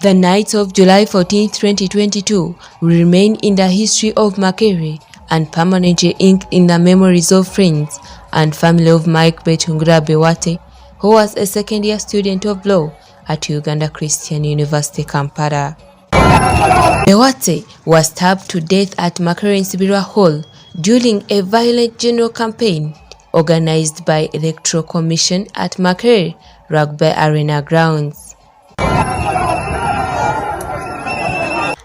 The night of July 14, 2022 will remain in the history of Makerere and permanently inked in the memories of friends and family of Mike Betungura Bewate, who was a second-year student of law at Uganda Christian University, Kampala. Bewate was stabbed to death at Makerere Sibirwa Hall during a violent general campaign organized by Electoral Commission at Makerere Rugby Arena grounds.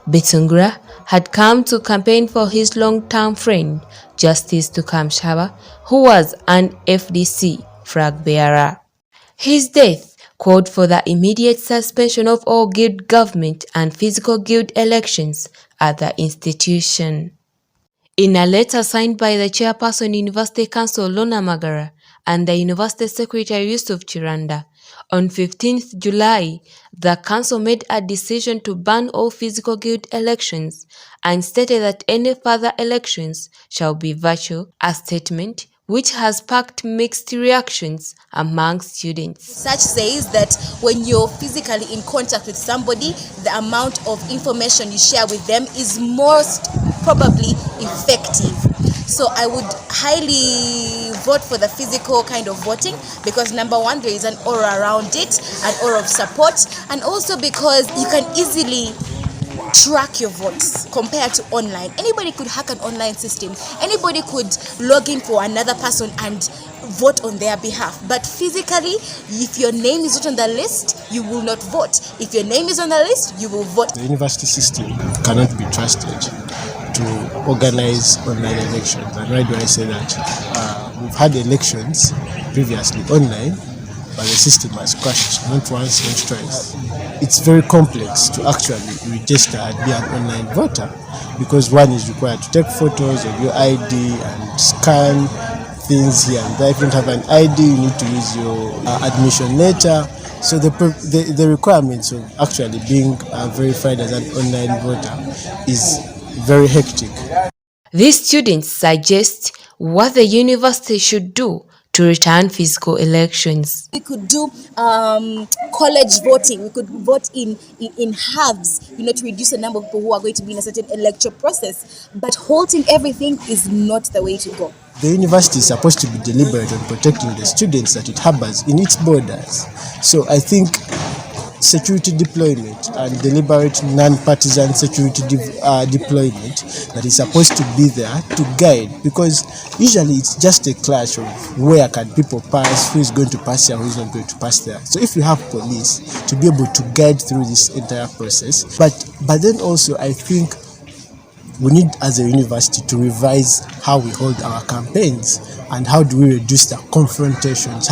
Betungura had come to campaign for his long-term friend, Justice Tukamshaba, who was an FDC flag bearer. His death called for the immediate suspension of all guild government and physical guild elections at the institution. In a letter signed by the chairperson University Council Lona Magara and the University Secretary Yusuf Chiranda, on 15th July, the council made a decision to ban all physical guild elections and stated that any further elections shall be virtual, a statement which has sparked mixed reactions among students. Such says that when you're physically in contact with somebody, the amount of information you share with them is most probably effective. So I would highly vote for the physical kind of voting because number one, there is an aura around it, an aura of support, and also because you can easily track your votes compared to online. Anybody could hack an online system. Anybody could log in for another person and vote on their behalf. But physically, if your name is not on the list, you will not vote. If your name is on the list, you will vote. The university system cannot be trusted to organize online elections. And why do I say that? We've had elections previously online, but the system has crashed, not once, not twice. It's very complex to actually register and be an online voter because one is required to take photos of your ID and scan things here and there. If you don't have an ID, you need to use your admission letter. So the requirements of actually being verified as an online voter is very hectic. These students suggest what the university should do to return physical elections. We could do college voting. We could vote in halves, to reduce the number of people who are going to be in a certain electoral process. But halting everything is not the way to go. The university is supposed to be deliberate on protecting the students that it harbors in its borders. So I think security deployment and deliberate non-partisan security deployment that is supposed to be there to guide, because usually it's just a clash of where can people pass, who is going to pass here, who is not going to pass there. So if you have police to be able to guide through this entire process, but then also I think we need as a university to revise how we hold our campaigns and how do we reduce the confrontations,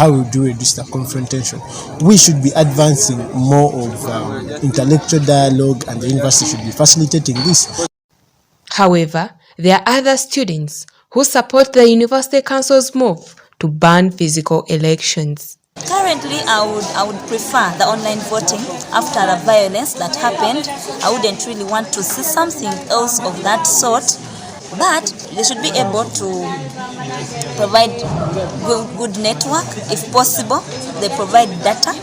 We should be advancing more of intellectual dialogue and the university should be facilitating this. However, there are other students who support the University Council's move to ban physical elections. Currently, I would prefer the online voting after the violence that happened. I wouldn't really want to see something else of that sort, but they should be able to provide good network if possible. They provide data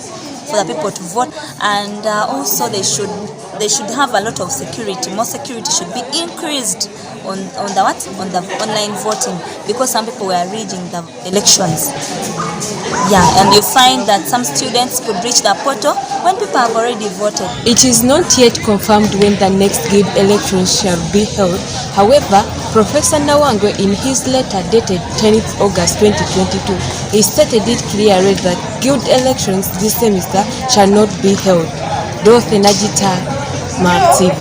for the people to vote, and also they should have a lot of security. More security should be increased on the online voting because some people were rigging the elections. Yeah, and you find that some students could reach the portal when people have already voted. It is not yet confirmed when the next guild elections shall be held. However, Professor Nawangwe, in his letter dated 10th August 2022, he stated it clearly that guild elections this semester shall not be held. Dorothy Najita, Mark TV.